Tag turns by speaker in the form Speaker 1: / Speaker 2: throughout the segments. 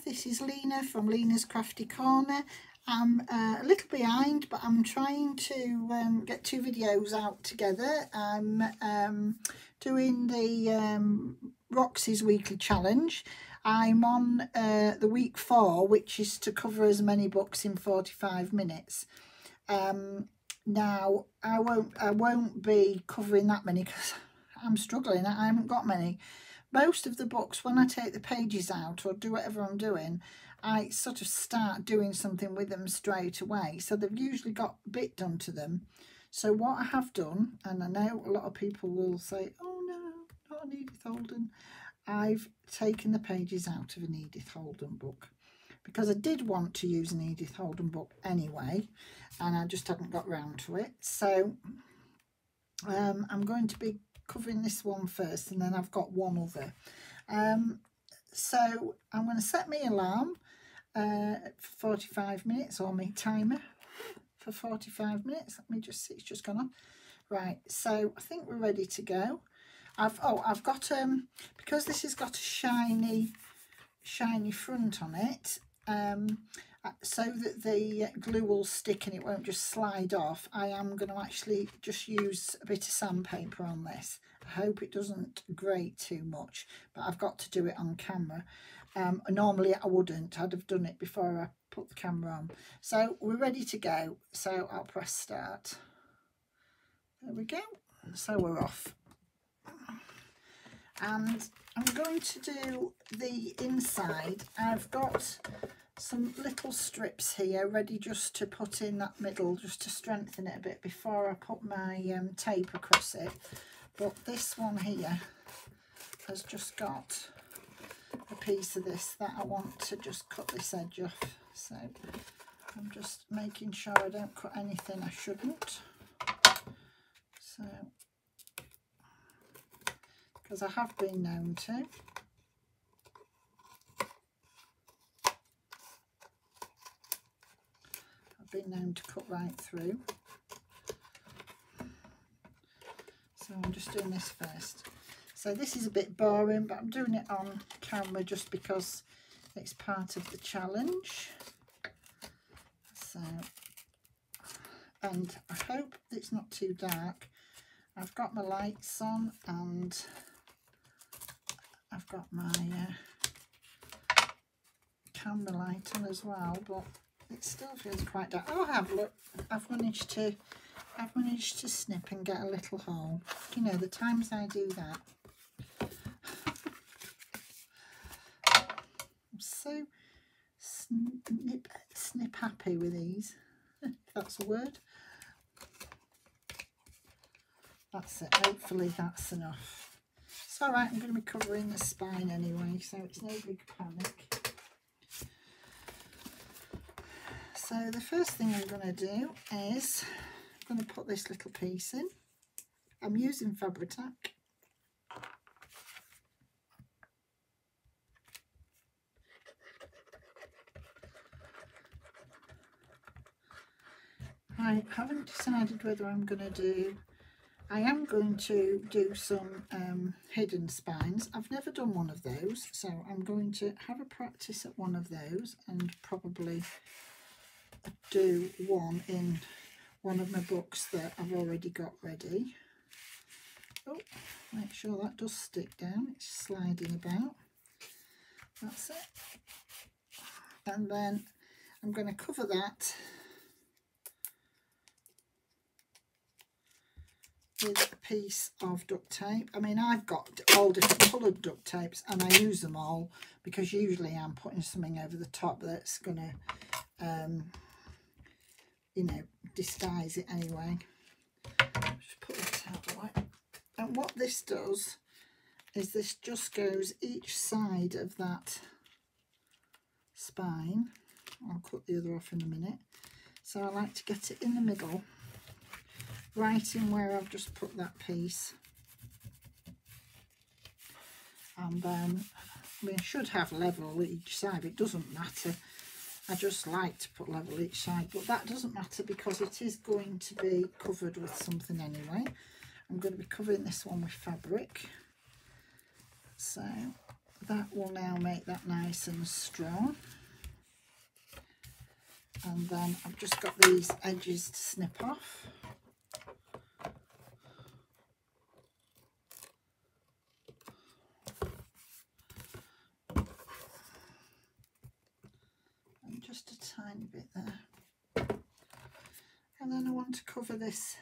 Speaker 1: this is Lena from Lena's Crafty Corner. I'm a little behind, but I'm trying to get 2 videos out together. I'm doing the Roxy's weekly challenge. I'm on the week 4, which is to cover as many books in 45 minutes. Now I won't be covering that many because I'm struggling. I haven't got many. Most of the books, when I take the pages out or do whatever I'm doing, I sort of start doing something with them straight away. So they've usually got a bit done to them. So what I have done, and I know a lot of people will say, oh no, not an Edith Holden. I've taken the pages out of an Edith Holden book because I did want to use an Edith Holden book anyway, and I just haven't got round to it. So I'm going to be covering this one first, and then I've got one other. So I'm going to set my alarm for 45 minutes, or my timer for 45 minutes. Let me just see, it's just gone on. Right, so I think we're ready to go. I've got because this has got a shiny front on it, so that the glue will stick and it won't just slide off. I am going to actually just use a bit of sandpaper on this. I hope it doesn't grate too much, but I've got to do it on camera. Normally I wouldn't. I'd have done it before I put the camera on. So we're ready to go. So I'll press start. There we go. So we're off. And I'm going to do the inside. I've got some little strips here ready just to put in that middle, just to strengthen it a bit before I put my tape across it. But this one here has just got a piece of this that I want to just cut this edge off. So I'm just making sure I don't cut anything I shouldn't. So, because I have been known to. I've been known to cut right through. So I'm just doing this first. So this is a bit boring, but I'm doing it on camera just because it's part of the challenge. So, and I hope it's not too dark. I've got my lights on and I've got my camera light on as well, but it still feels quite dark. Oh, look, I've managed to snip and get a little hole. You know, the times I do that. I'm so snip happy with these, if that's a word. That's it, hopefully that's enough. It's alright, I'm going to be covering the spine anyway, so it's no big panic. So the first thing I'm going to do is I'm going to put this little piece in. I'm using Fabri-Tac. I haven't decided whether I'm going to do... I am going to do some hidden spines. I've never done one of those, so I'm going to have a practice at one of those and probably do one in one of my books that I've already got ready. Oh, make sure that does stick down, it's sliding about. That's it. And then I'm going to cover that with a piece of duct tape. I mean, I've got all different coloured duct tapes and I use them all because usually I'm putting something over the top that's going to, you know, disguise it anyway. Just put this out the way. And what this does is this just goes each side of that spine. I'll cut the other off in a minute. So I like to get it in the middle, right in where I've just put that piece. And then, I mean, I should have level each side, it doesn't matter. I just like to put level each side, but that doesn't matter because it is going to be covered with something anyway. I'm going to be covering this one with fabric. So that will now make that nice and strong. And then I've just got these edges to snip off. And just a tiny bit there. And then I want to cover this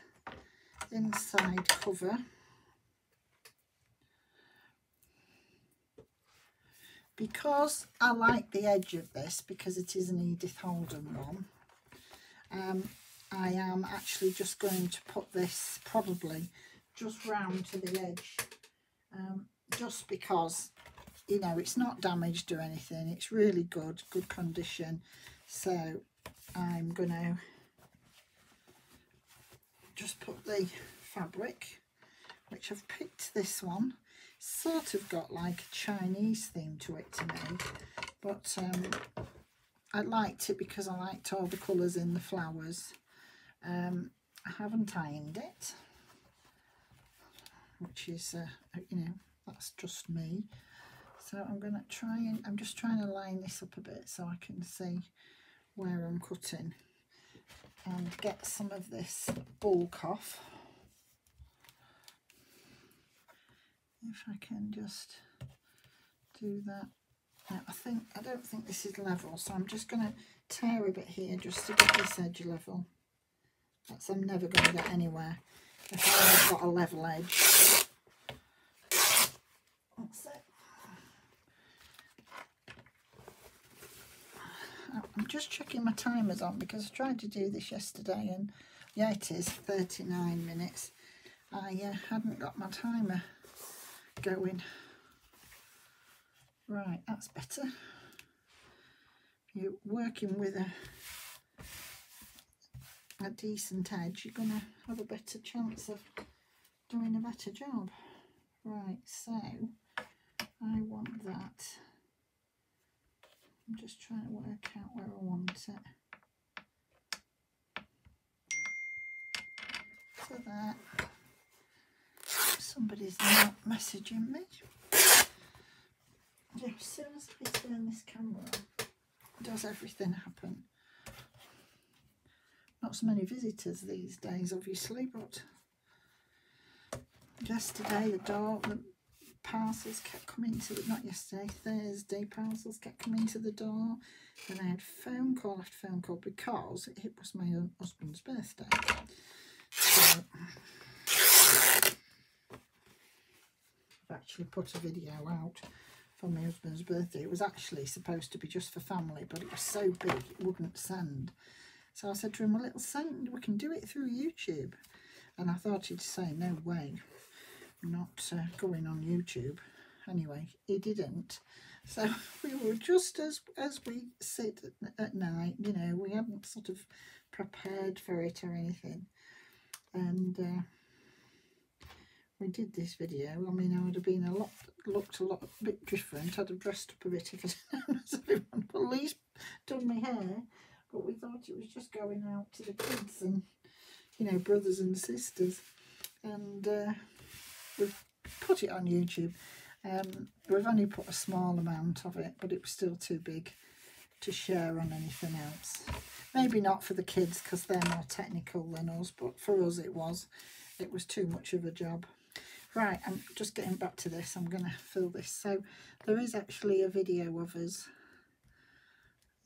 Speaker 1: inside cover. Because I like the edge of this, because it is an Edith Holden one, I am actually just going to put this probably just round to the edge, just because, you know, it's not damaged or anything, it's really good condition. So I'm going to just put the fabric, which I've picked this one. Sort of got like a Chinese theme to it to me, but I liked it because I liked all the colours in the flowers. I haven't ironed it, which is you know, that's just me. So I'm going to try and I'm just trying to line this up a bit so I can see where I'm cutting and get some of this bulk off. If I can just do that. Now, I don't think this is level, so I'm just going to tear a bit here just to get this edge level. I'm never going to get anywhere if I haven't got a level edge. That's it. I'm just checking my timers on because I tried to do this yesterday, and yeah, it is 39 minutes. I hadn't got my timer going. Right, that's better. If you're working with a decent edge, you're going to have a better chance of doing a better job. Right, so I want that. I'm just trying to work out where I want it. So that somebody's not messaging me. Yeah, as soon as I turn this camera on, does everything happen? Not so many visitors these days, obviously, but yesterday the parcels kept coming to the, not yesterday, Thursday, parcels kept coming to the door. Then I had phone call after phone call because it was my own husband's birthday. So I've actually put a video out for my husband's birthday. It was actually supposed to be just for family, but it was so big it wouldn't send. So I said to him, well, it'll send, we can do it through YouTube. And I thought he'd say, no way, I'm not going on YouTube. Anyway, he didn't. So we were just as we sit at night, you know, we hadn't sort of prepared for it or anything. And we did this video. I mean, I would have been looked a bit different. I'd have dressed up a bit if everyone at least done my hair. But we thought it was just going out to the kids and, you know, brothers and sisters. And we've put it on YouTube. We've only put a small amount of it, but it was still too big to share on anything else. Maybe not for the kids because they're more technical than us, but for us it was too much of a job. Right, I'm just getting back to this. I'm going to fill this. So there is actually a video of us,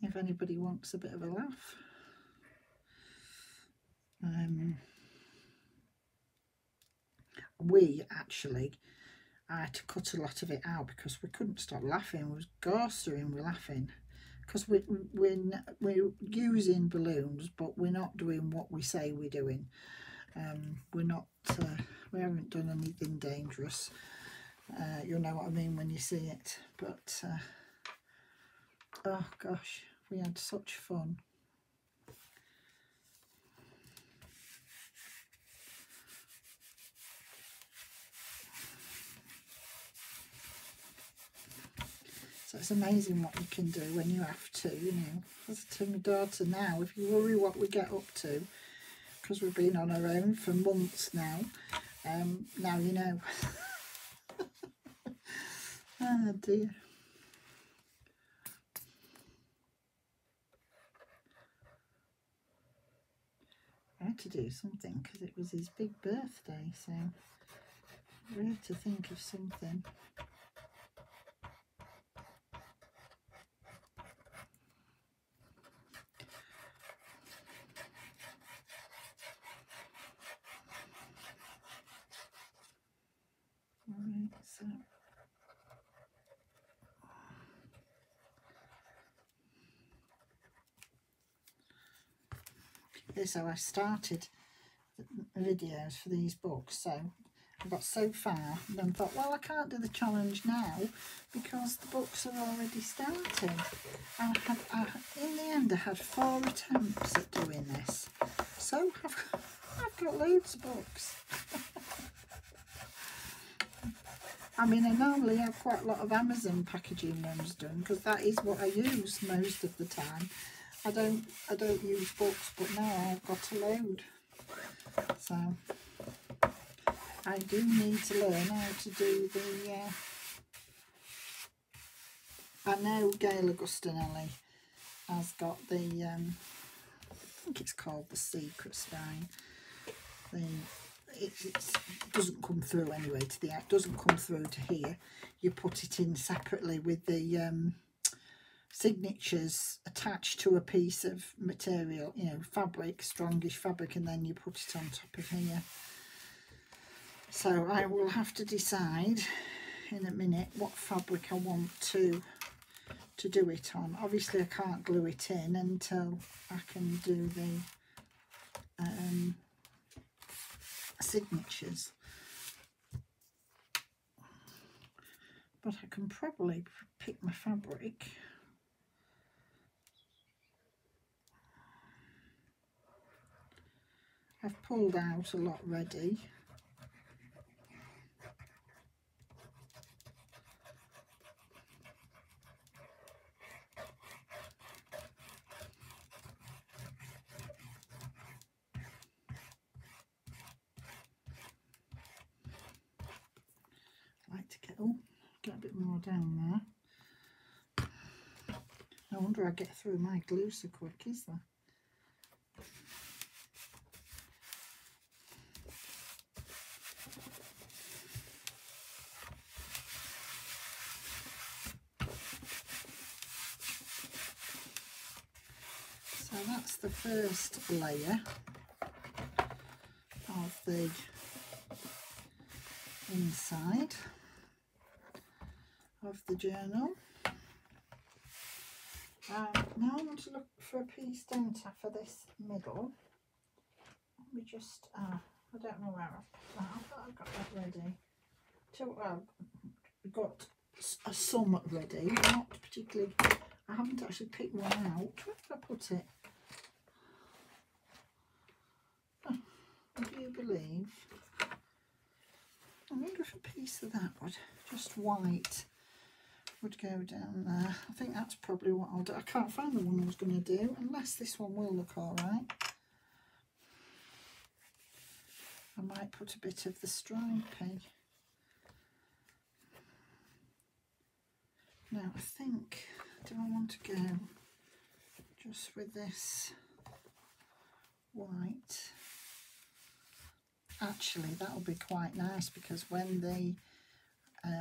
Speaker 1: if anybody wants a bit of a laugh. I had to cut a lot of it out because we couldn't stop laughing. We was ghostering with laughing because we're using balloons, but we're not doing what we say we're doing. We're not, we haven't done anything dangerous. You'll know what I mean when you see it. But oh gosh, we had such fun. So it's amazing what you can do when you have to, you know. As to my daughter now, if you worry what we get up to, because we've been on our own for months now, now you know. Oh dear. had to do something because it was his big birthday, so we had to think of something. Right, so here's how I started the videos for these books. So I got so far and then thought, well, I can't do the challenge now because the books are already starting. In the end I had 4 attempts at doing this, so I've got loads of books. I mean, I normally have quite a lot of Amazon packaging ones done because that is what I use most of the time. I don't use books, but now I've got a load. So I do need to learn how to do the I know Gail Augustinelli has got the I think it's called the Secret Spine. It doesn't come through anyway to the it doesn't come through to here. You put it in separately with the signatures attached to a piece of material, you know, fabric, strongish fabric, and then you put it on top of here. So I will have to decide in a minute what fabric I want to do it on. Obviously I can't glue it in until I can do the signatures, but I can probably pick my fabric. I've pulled out a lot ready. I like to get a bit more down there. No wonder I get through my glue so quick, is there? So that's the first layer of the inside of the journal. Now I want to look for a piece, don't I, for this middle. Let me just, I don't know where I've put that. I thought I got that ready. I've got a sum ready, not particularly, I haven't actually picked one out. Where did I put it? Oh, would you believe? I wonder if a piece of that would, just white, would go down there. I think that's probably what I'll do. I can't find the one I was going to do, unless this one will look alright. I might put a bit of the striping. Now I think, do I want to go just with this white? Actually, that'll be quite nice because when the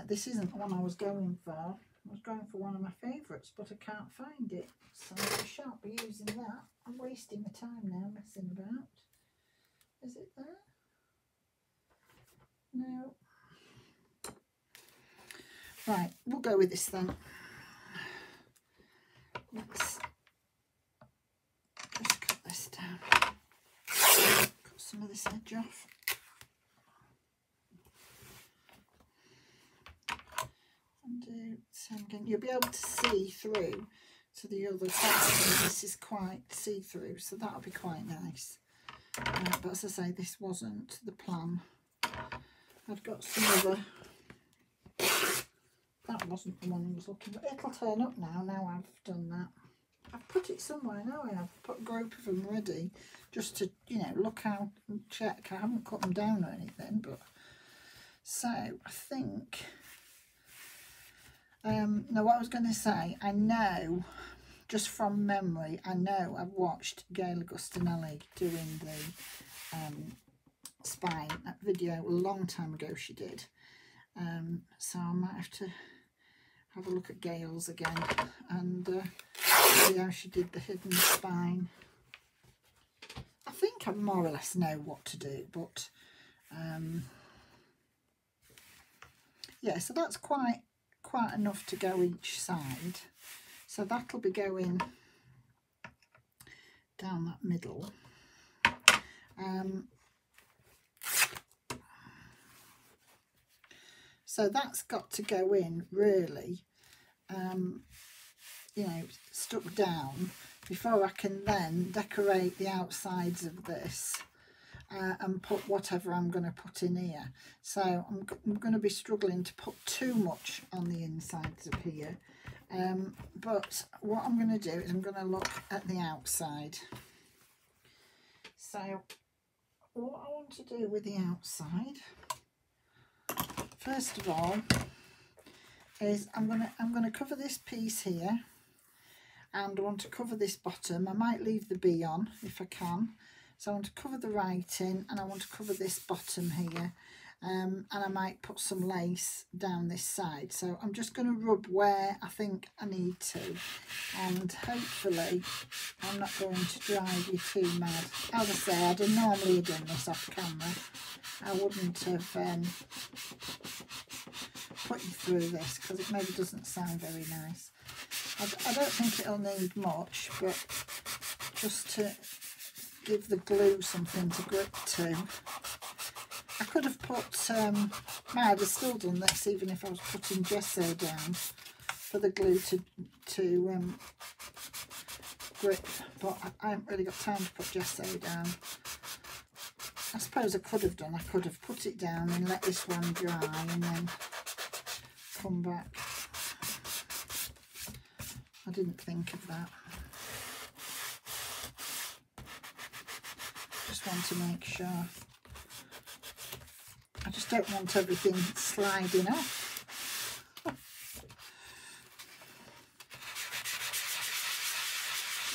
Speaker 1: this isn't the one I was going for. I was going for one of my favourites, but I can't find it, so I shan't be using that. I'm wasting my time now messing about. Is it there? No. Right, we'll go with this then. Let's just cut this down. Cut some of this edge off. And do the same again. You'll be able to see through to the other side. This is quite see-through, so that'll be quite nice. But as I say, this wasn't the plan. I've got some other. That wasn't the one I was looking for. It'll turn up now I've done that. I've put it somewhere now. I've put a group of them ready just to, you know, look out and check. I haven't cut them down or anything, but so I think no, what I was going to say, I know just from memory, I know I've watched Gail Agustinelli doing the spine, that video a long time ago she did. So I might have to have a look at Gail's again and see how she did the hidden spine. I think I more or less know what to do, but yeah, so that's quite enough to go each side. So that'll be going down that middle. So that's got to go in really, you know, stuck down before I can then decorate the outsides of this and put whatever I'm going to put in here. So I'm going to be struggling to put too much on the insides of here. But what I'm going to do is I'm going to look at the outside. So what I want to do with the outside, first of all, is I'm going to cover this piece here, and I want to cover this bottom. I might leave the bee on if I can. So I want to cover the writing, and I want to cover this bottom here, and I might put some lace down this side. So I'm just going to rub where I think I need to, and hopefully I'm not going to drive you too mad. As I say, I'd have normally done this off camera. I wouldn't have put you through this because it maybe doesn't sound very nice. I don't think it'll need much, but just to give the glue something to grip to. I could have put, might have still done this even if I was putting gesso down for the glue to grip, but I haven't really got time to put gesso down. I suppose I could have done, I could have put it down and let this one dry and then come back. I didn't think of that. Just want to make sure. I just don't want everything sliding off.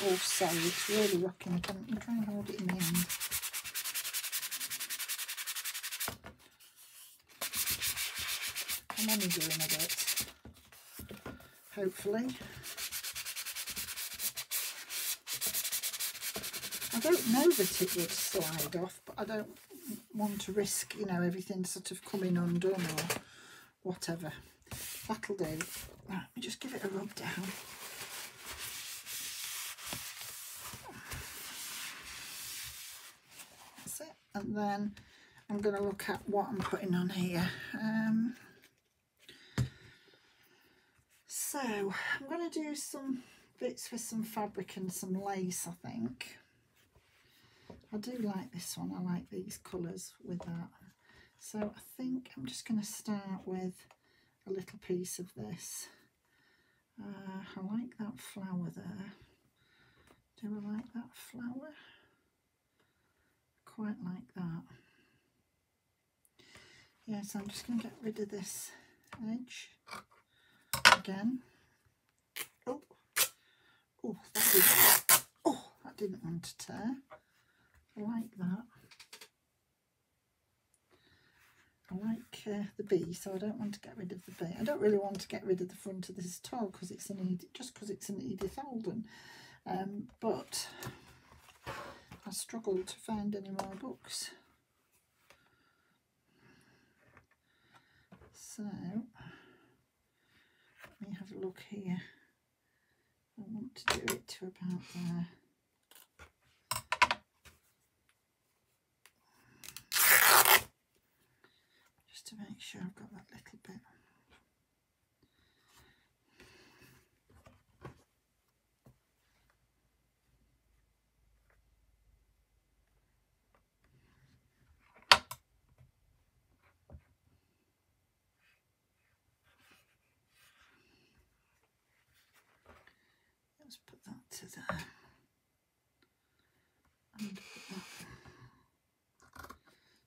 Speaker 1: Oh, sorry, it's really rocking. I'm trying to hold it in the end. I'm only doing a bit, hopefully. I don't know that it would slide off, but I don't want to risk, you know, everything sort of coming undone or whatever. That'll do. Right, let me just give it a rub down. That's it. And then I'm going to look at what I'm putting on here. So I'm going to do some bits with some fabric and some lace, I think. I do like this one. I like these colours with that. So I think I'm just going to start with a little piece of this. I like that flower there. Do I like that flower? Quite like that. Yeah, so I'm just going to get rid of this edge again. Oh, that didn't want to tear. I like that. I like the bee, so I don't want to get rid of the bee. I don't really want to get rid of the front of this at all because it's an Edith, just because it's an Edith Alden. But I struggled to find any more books. So let me have a look here. I want to do it to about there. Just to make sure I've got that little bit. Let's put that to there. And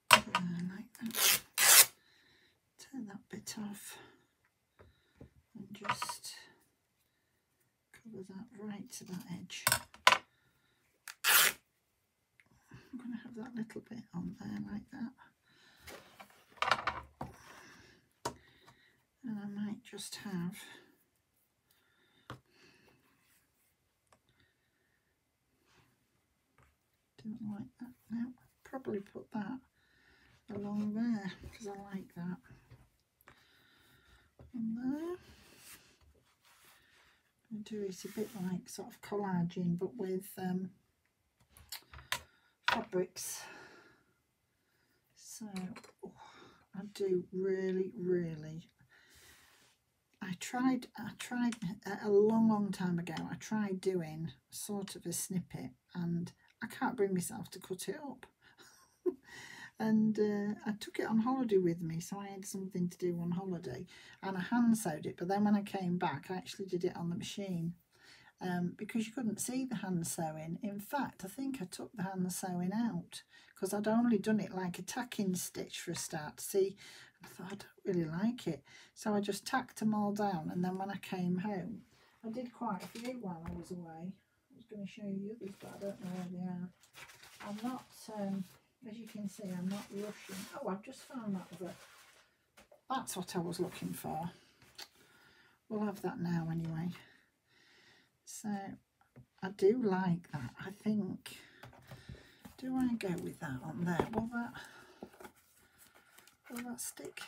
Speaker 1: put that there like that. Turn that bit off and just cover that right to that edge. I'm going to have that little bit on there like that. And I might just have don't like that now. Probably put that along there because I like that. On there. I do it a bit like sort of collaging but with fabrics. So oh, I do really I tried a long time ago. I tried doing sort of a snippet and I can't bring myself to cut it up. And I took it on holiday with me, so I had something to do on holiday, and I hand sewed it. But then when I came back, I actually did it on the machine because you couldn't see the hand sewing. In fact, I think I took the hand sewing out because I'd only done it like a tacking stitch for a start. See, I thought I don't really like it, so I just tacked them all down. And then when I came home, I did quite a few while I was away. I was going to show you others, but I don't know where they are. I'm not. As you can see, I'm not rushing. Oh, I've just found that other. That's what I was looking for. We'll have that now anyway. So, I do like that. I think, do I go with that on there? Will that stick?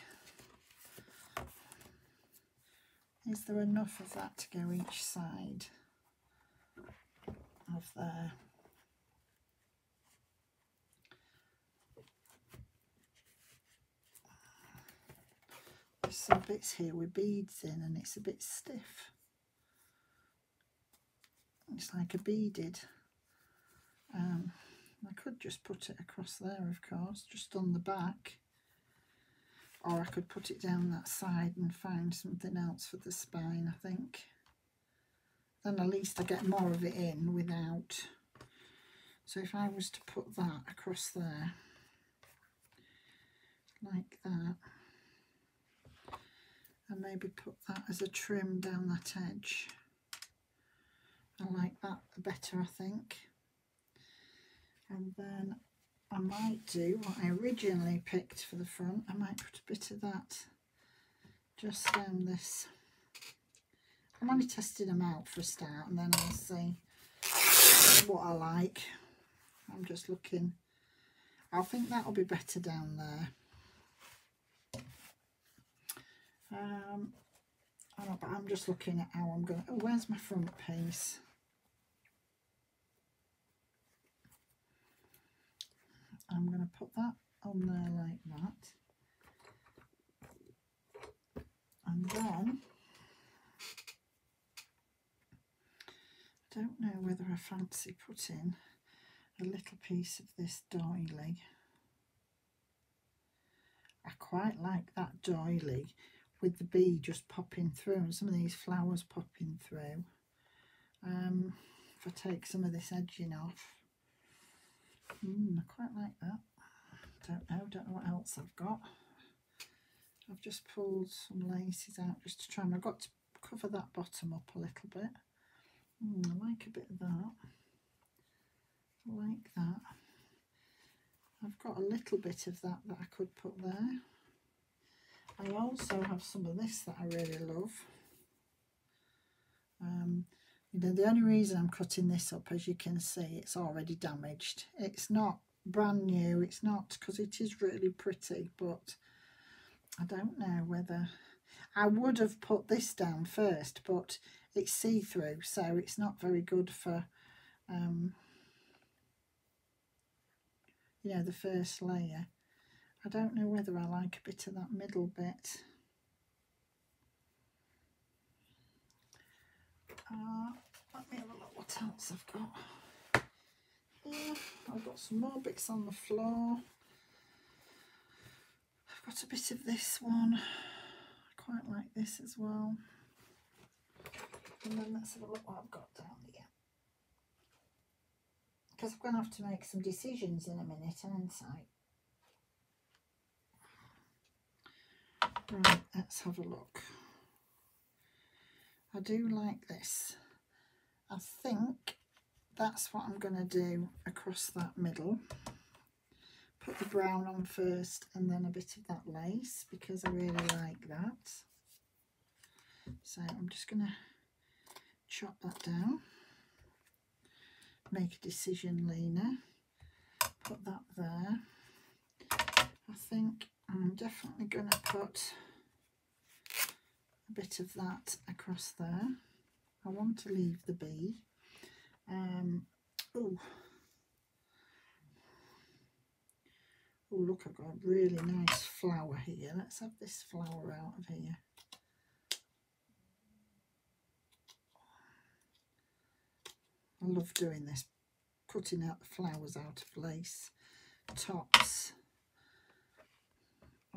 Speaker 1: Is there enough of that to go each side of there? There's some bits here with beads in and it's a bit stiff. It's like a beaded. I could just put it across there, of course, just on the back. Or I could put it down that side and find something else for the spine, I think. Then at least I get more of it in without. So if I was to put that across there, like that, and maybe put that as a trim down that edge. I like that better, I think. And then I might do what I originally picked for the front. I might put a bit of that just down this. I'm only testing them out for a start and then I'll see what I like. I'm just looking. I think that'll be better down there. But I'm just looking at how I'm going to... Oh, where's my front piece? I'm going to put that on there like that. And then... I don't know whether I fancy putting a little piece of this doily. I quite like that doily with the bee just popping through and some of these flowers popping through. If I take some of this edging off, I quite like that. Don't know what else I've got. I've just pulled some laces out just to try, and I've got to cover that bottom up a little bit. I like a bit of that. I like that. I've got a little bit of that I could put there. I also have some of this that I really love. You know, the only reason I'm cutting this up, as you can see, it's already damaged. It's not brand new. It's not, because it is really pretty, but I don't know whether... I would have put this down first, but it's see-through, so it's not very good for, you know, the first layer. I don't know whether I like a bit of that middle bit. Let me have a look what else I've got. Here, I've got some more bits on the floor. I've got a bit of this one. I quite like this as well. And then let's have a look what I've got down here. Because I'm going to have to make some decisions in a minute, aren't I? Right, let's have a look. I do like this. I think that's what I'm going to do across that middle. Put the brown on first and then a bit of that lace because I really like that. So I'm just going to chop that down. Make a decision, Lena. Put that there. I think I'm definitely going to put a bit of that across there. I want to leave the bee. Oh, look, I've got a really nice flower here. Let's have this flower out of here. I love doing this, cutting out the flowers out of lace tops.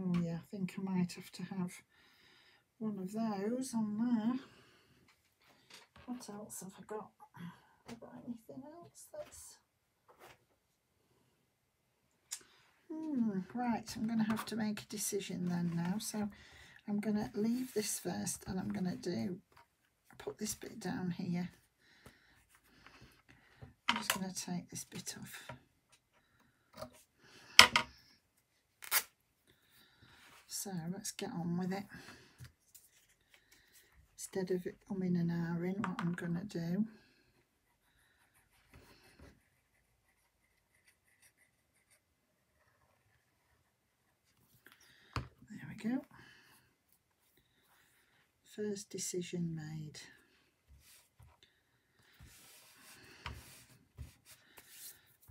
Speaker 1: Oh yeah, I think I might have to have one of those on there. What else have I got? Have I got anything else that's... right, I'm going to have to make a decision then now. So I'm going to leave this first and I'm going to put this bit down here. I'm just going to take this bit off. So let's get on with it. Instead of it umming and ahhing, what I'm going to do, there we go. First decision made.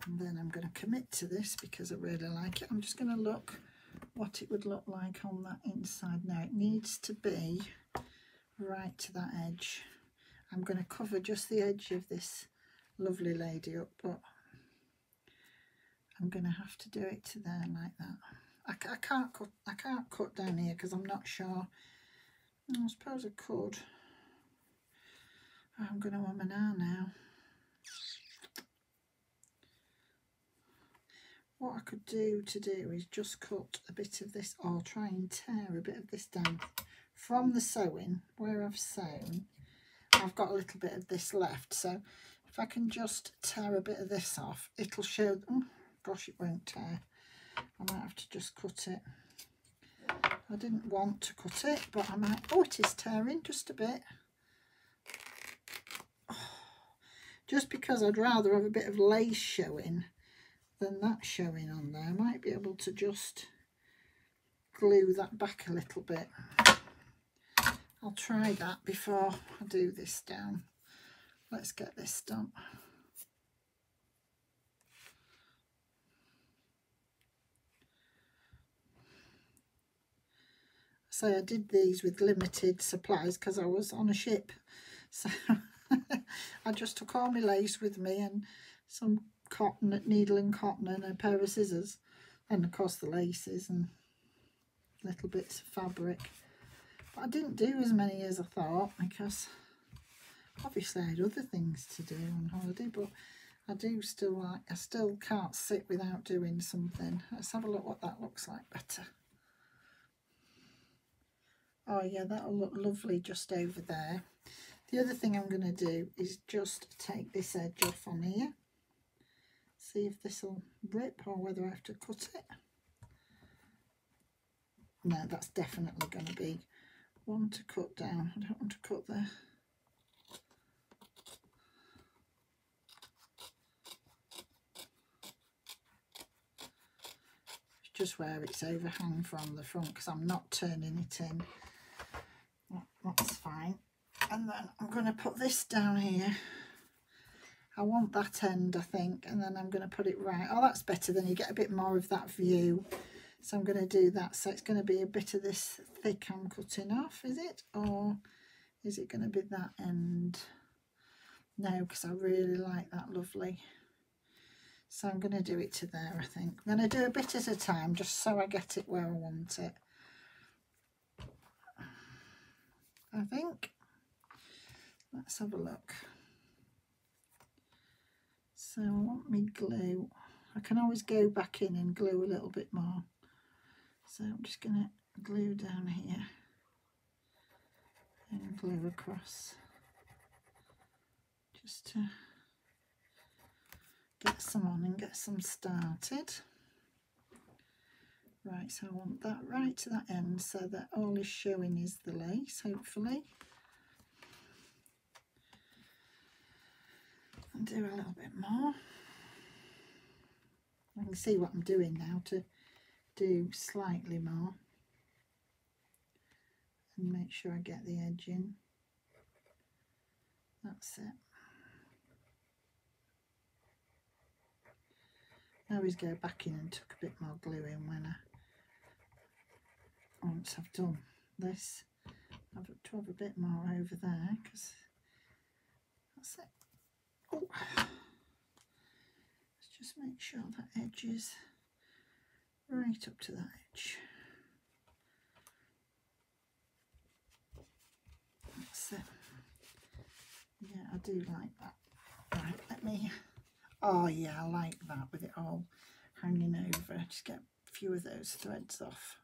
Speaker 1: And then I'm going to commit to this because I really like it. I'm just going to look what it would look like on that inside. Now it needs to be right to that edge. I'm going to cover just the edge of this lovely lady up, but I'm going to have to do it to there like that. I can't cut down here because I'm not sure. I suppose I could. I'm going to umm and ah now. What I could do is just cut a bit of this, or try and tear a bit of this down from the sewing where I've sewn. I've got a little bit of this left, so if I can just tear a bit of this off, it'll show. Oh gosh, it won't tear. I might have to just cut it. I didn't want to cut it, but I might. Oh, it is tearing just a bit. Oh, just because I'd rather have a bit of lace showing than that showing on there. I might be able to just glue that back a little bit. I'll try that before I do this down. Let's get this done. So I did these with limited supplies because I was on a ship. So I just took all my lace with me and some cotton, needle and cotton, and a pair of scissors, and of course the laces and little bits of fabric. But I didn't do as many as I thought because obviously I had other things to do on holiday, but I still can't sit without doing something. Let's have a look what that looks like better. Oh yeah, that'll look lovely just over there. The other thing I'm going to do is just take this edge off on here. See if this will rip or whether I have to cut it. No, that's definitely going to be one to cut down. I don't want to cut there. It's just where it's overhang from the front because I'm not turning it in. That's fine. And then I'm going to put this down here. I want that end, I think, and then I'm going to put it right. Oh, that's better, then you get a bit more of that view. So I'm going to do that. So it's going to be a bit of this thick I'm cutting off, is it? Or is it going to be that end? No, because I really like that lovely. So I'm going to do it to there, I think. I'm going to do a bit at a time, just so I get it where I want it. I think. Let's have a look. So I want me glue. I can always go back in and glue a little bit more. So I'm just going to glue down here and glue across. just to get some on and get some started. Right, so I want that right to that end so that all is showing is the lace, hopefully. And do a little bit more. I can see what I'm doing now to do slightly more. And make sure I get the edge in. That's it. I always go back in and tuck a bit more glue in when once I've done this. I've got to have a bit more over there because that's it. Oh. Let's just make sure that edge is right up to that edge. That's it. Yeah, I do like that. Right, let me. Oh yeah, I like that with it all hanging over. Just get a few of those threads off.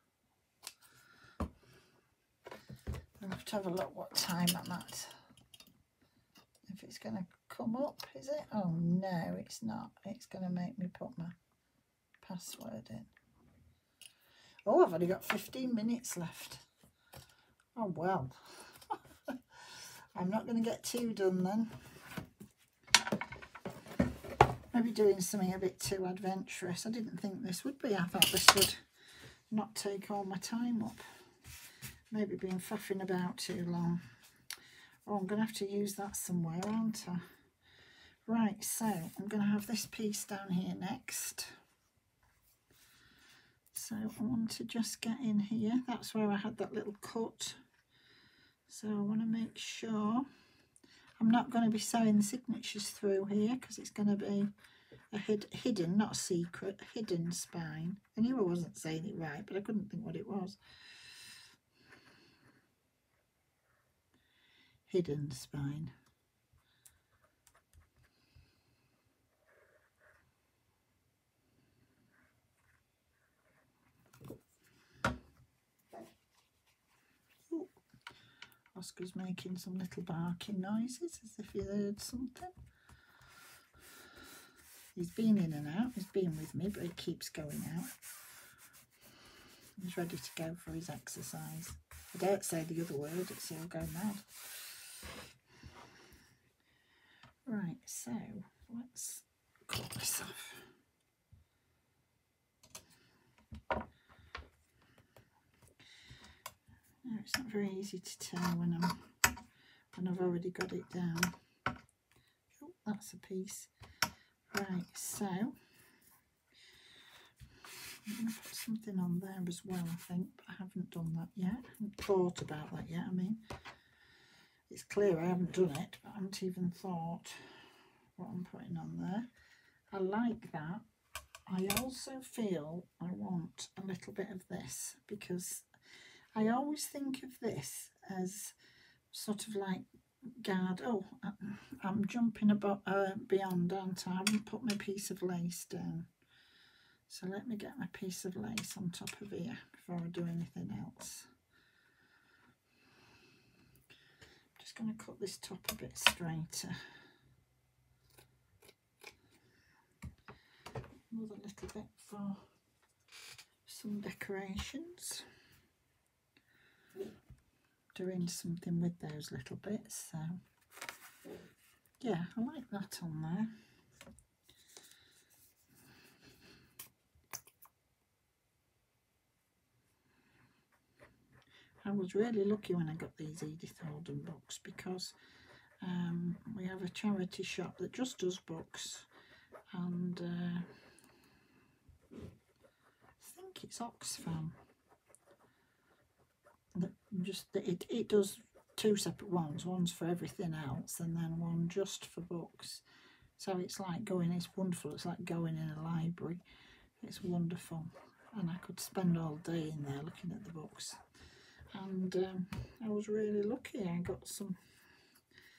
Speaker 1: I'll have to have a look what time I'm at. If it's going to come up, is it? Oh no, it's not. It's going to make me put my password in. Oh, I've only got 15 minutes left. Oh well. I'm not going to get too done then. Maybe doing something a bit too adventurous. I didn't think this would be. I thought this would not take all my time up. Maybe been faffing about too long. Oh, I'm going to have to use that somewhere, aren't I? Right, so I'm going to have this piece down here next. So I want to just get in here. That's where I had that little cut. So I want to make sure I'm not going to be sewing the signatures through here because it's going to be a hidden, not a secret, a hidden spine. I knew I wasn't saying it right, but I couldn't think what it was. Hidden spine. Ooh. Oscar's making some little barking noises as if he heard something. He's been in and out, he's been with me, but he keeps going out. He's ready to go for his exercise. I don't say the other word, it's he'll go mad. Right, so let's cut this off. No, it's not very easy to tell when I've already got it down. Oh, that's a piece. Right, so I'm going to put something on there as well, I think, but I haven't done that yet. I haven't thought about that yet. I mean, it's clear I haven't done it, but I haven't even thought what I'm putting on there. I like that. I also feel I want a little bit of this because I always think of this as sort of like guard. Oh, I'm jumping about beyond, aren't I? I haven't put my piece of lace down. So let me get my piece of lace on top of here before I do anything else. I'm just going to cut this top a bit straighter. Another little bit for some decorations. Doing something with those little bits, so yeah, I like that on there. I was really lucky when I got these Edith Holden books because we have a charity shop that just does books, and I think it's Oxfam. It does two separate ones. One's for everything else, and then one just for books. So it's like going. It's wonderful. It's like going in a library. It's wonderful, and I could spend all day in there looking at the books. And I was really lucky. I got some.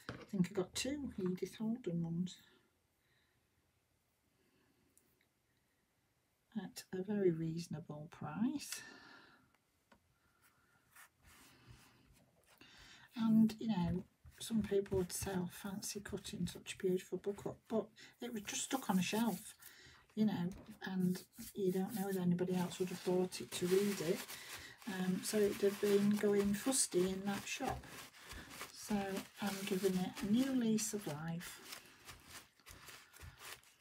Speaker 1: I think I got two Edith Holden ones at a very reasonable price. And you know, some people would say, oh, fancy cutting such a beautiful book up, but it was just stuck on a shelf, you know, and you don't know if anybody else would have bought it to read it. So it had been going fusty in that shop. So I'm giving it a new lease of life,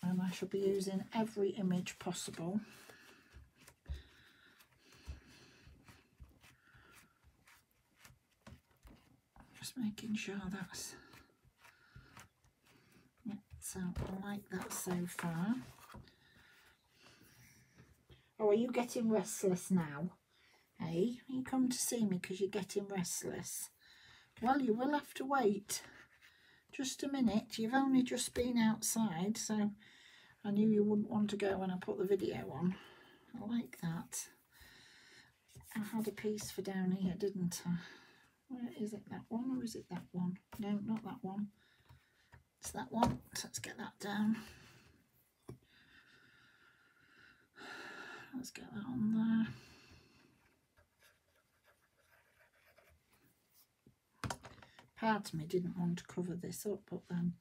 Speaker 1: and I shall be using every image possible. Just making sure that's, yeah, so I like that so far. Oh, are you getting restless now? Hey, you come to see me because you're getting restless. Well, you will have to wait just a minute. You've only just been outside, so I knew you wouldn't want to go when I put the video on. I like that. I had a piece for down here, didn't I? Where is it, that one, or is it that one? No, not that one. It's that one. So let's get that down. Let's get that on there. Part of me didn't want to cover this up, but then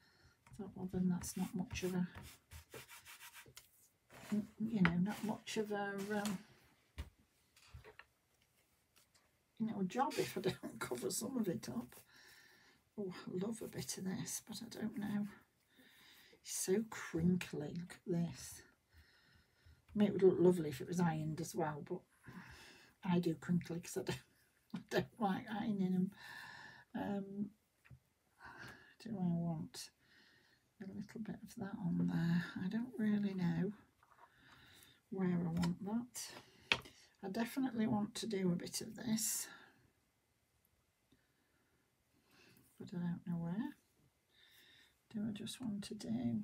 Speaker 1: I thought, well, then that's not much of a, you know, not much of a, you know, job if I don't cover some of it up. Oh, I love a bit of this, but I don't know. It's so crinkly. Look at this. I mean, it would look lovely if it was ironed as well, but I do crinkly because I don't like ironing them. Do I want a little bit of that on there? I don't really know where I want that. I definitely want to do a bit of this, but I don't know where. Do I just want to do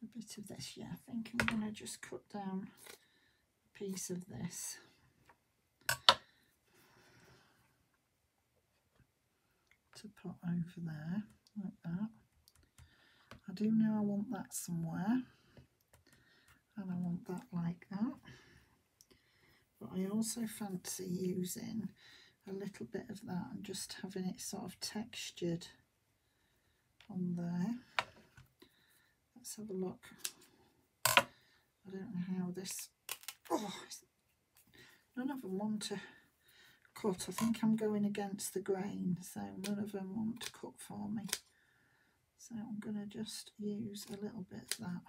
Speaker 1: a bit of this? Yeah, I think I'm going to just cut down a piece of this. To put over there, like that. I do know I want that somewhere, and I want that like that. But I also fancy using a little bit of that and just having it sort of textured on there. Let's have a look. I don't know how this, oh, none of them want to cut. I think I'm going against the grain, so none of them want to cut for me. So I'm going to just use a little bit of that.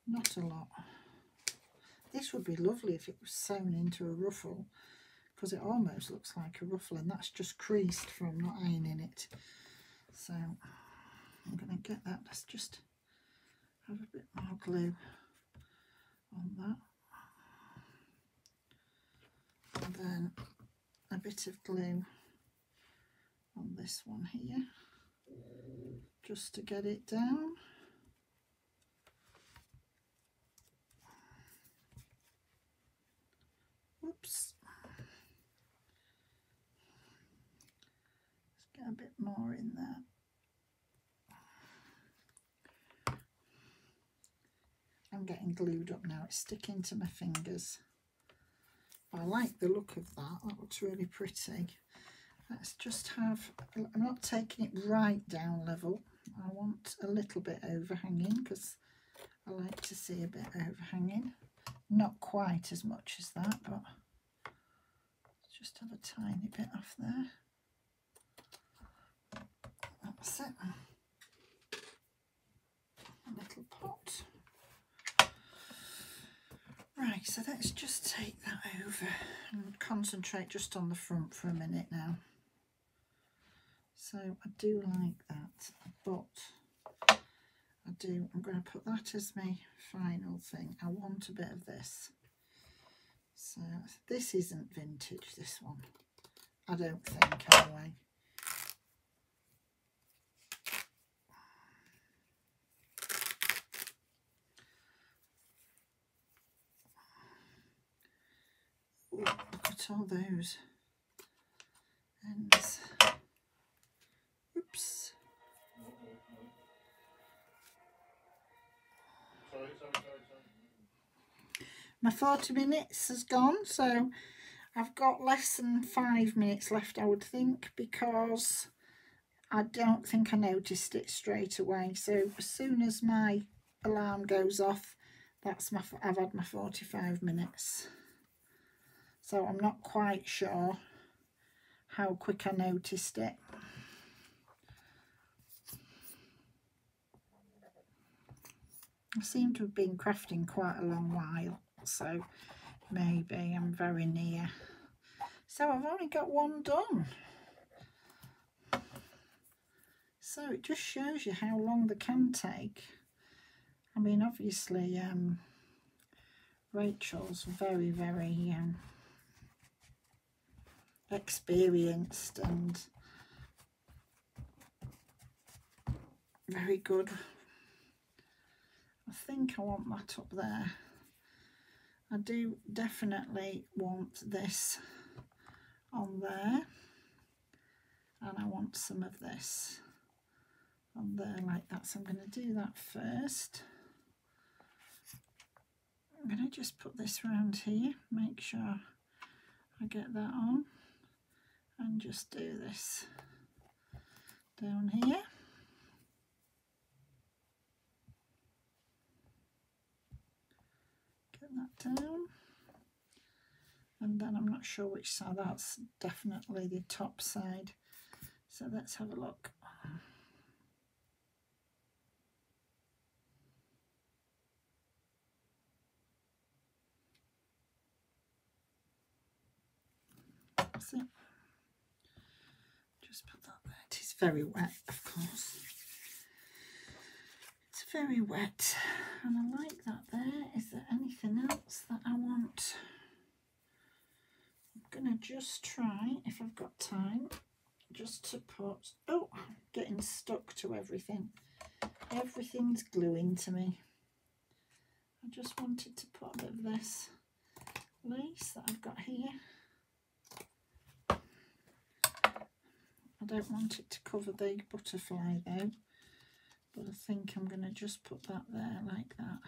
Speaker 1: Not a lot. This would be lovely if it was sewn into a ruffle, because it almost looks like a ruffle, and that's just creased from not ironing it. So I'm going to get that. Let's just have a bit more glue on that. And then a bit of glue on this one here, just to get it down. Whoops. Let's get a bit more in there. I'm getting glued up now, it's sticking to my fingers. I like the look of that, that looks really pretty. Let's just have, I'm not taking it right down level, I want a little bit overhanging because I like to see a bit overhanging. Not quite as much as that, but just have a tiny bit off there. That's it. A little pot. Right, so let's just take that over and concentrate just on the front for a minute now. So I do like that, but I'm going to put that as my final thing. I want a bit of this. So this isn't vintage, this one. I don't think, anyway. Ooh, look at all those ends. Oops. Sorry. My 40 minutes has gone, so I've got less than 5 minutes left, I would think, because I don't think I noticed it straight away. So as soon as my alarm goes off, I've had my 45 minutes. So I'm not quite sure how quick I noticed it. I seem to have been crafting quite a long while, so maybe I'm very near. So I've only got one done. So it just shows you how long they can take. I mean, obviously, Rachel's very, very experienced and very good. I think I want that up there. I do definitely want this on there, and I want some of this on there like that. So I'm going to do that first. I'm going to just put this around here, make sure I get that on, and just do this down here. Get that down. And then I'm not sure which side, that's definitely the top side. So let's have a look. That's it. Just put that there. It is very wet, of course. It's very wet, and I like that there. Is there anything else that I want? I'm going to just try, if I've got time, just to put... Oh, I'm getting stuck to everything. Everything's gluing to me. I just wanted to put a bit of this lace that I've got here. I don't want it to cover the butterfly though, but I think I'm going to just put that there like that.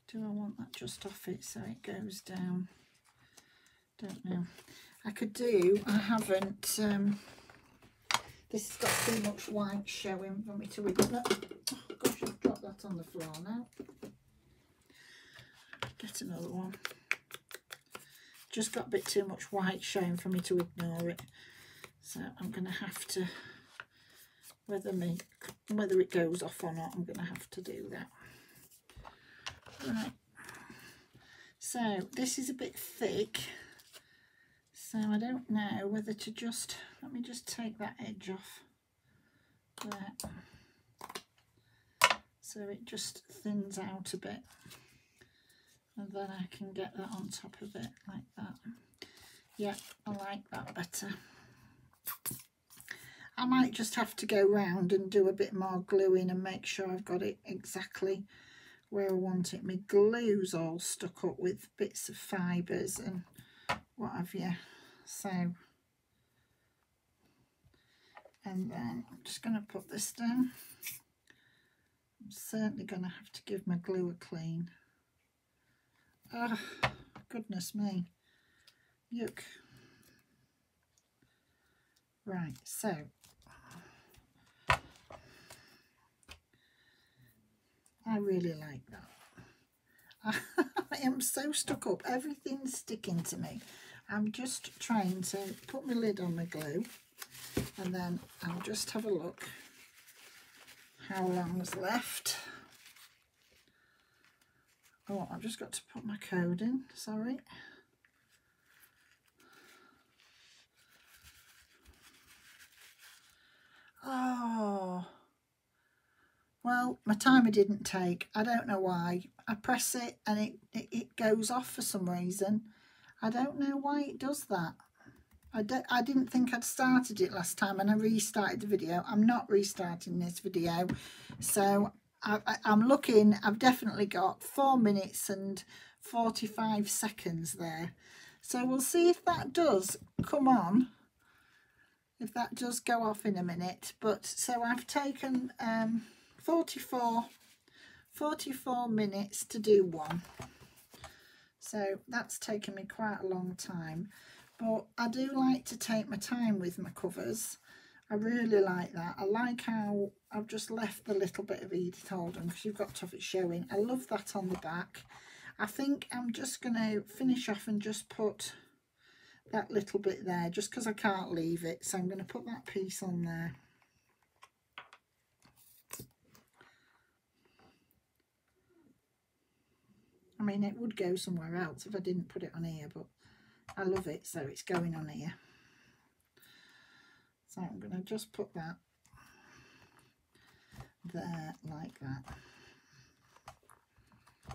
Speaker 1: Do I want that just off it so it goes down? Don't know. I could do, I haven't, this has got too much white showing for me to wiggle that. Oh gosh, I've dropped that on the floor now. Get another one. Just got a bit too much white showing for me to ignore it. So I'm going to have to, whether it goes off or not, I'm going to have to do that. Right. So this is a bit thick. So I don't know whether to just, let me just take that edge off there. So it just thins out a bit. And then I can get that on top of it like that. Yeah, I like that better. I might just have to go round and do a bit more gluing and make sure I've got it exactly where I want it. My glue's all stuck up with bits of fibres and what have you. So, and then I'm just going to put this down. I'm certainly going to have to give my glue a clean. Oh, goodness me. Yuck. Right, so I really like that. I am so stuck up. Everything's sticking to me. I'm just trying to put my lid on the glue, and then I'll just have a look how long's left. Oh, I've just got to put my code in, sorry. Oh, well, my timer didn't take. I don't know why. I press it and it goes off for some reason. I don't know why it does that. I didn't think I'd started it last time and I restarted the video. I'm not restarting this video. So I'm looking, I've definitely got 4 minutes and 45 seconds there. So we'll see if that does come on. If that does go off in a minute. But so I've taken 44 minutes to do one. So that's taken me quite a long time, but I do like to take my time with my covers. I really like that. I like how I've just left the little bit of Edith Holden because you've got to have it showing. I love that on the back. I think I'm just going to finish off and just put that little bit there just because I can't leave it. So I'm going to put that piece on there. I mean, it would go somewhere else if I didn't put it on here, but I love it, so it's going on here. So I'm going to just put that there like that. I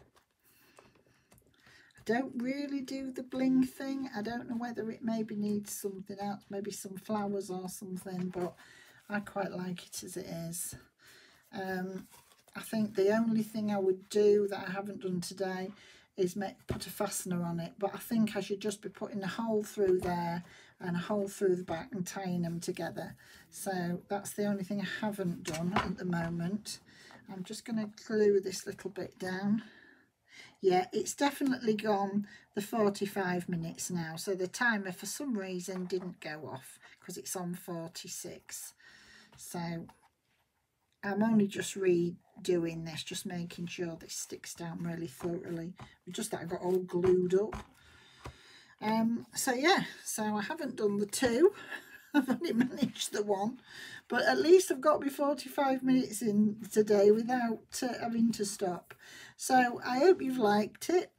Speaker 1: don't really do the bling thing. I don't know whether it maybe needs something else, maybe some flowers or something, but I quite like it as it is. I think the only thing I would do that I haven't done today is put a fastener on it, but I think I should just be putting a hole through there and a hole through the back and tying them together. So that's the only thing I haven't done at the moment. I'm just going to glue this little bit down. Yeah, it's definitely gone the 45 minutes now, so the timer for some reason didn't go off because it's on 46. So I'm only just redoing this, just making sure this sticks down really thoroughly. Just that I got all glued up. So yeah, so I haven't done the 2. I've only managed the 1, but at least I've got me 45 minutes in today without having to stop. So I hope you've liked it.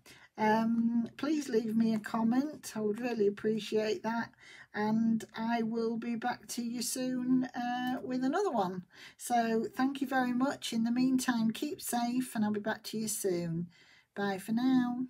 Speaker 1: Please leave me a comment. I would really appreciate that, and I will be back to you soon with another one. So thank you very much. In the meantime, keep safe, and I'll be back to you soon. Bye for now.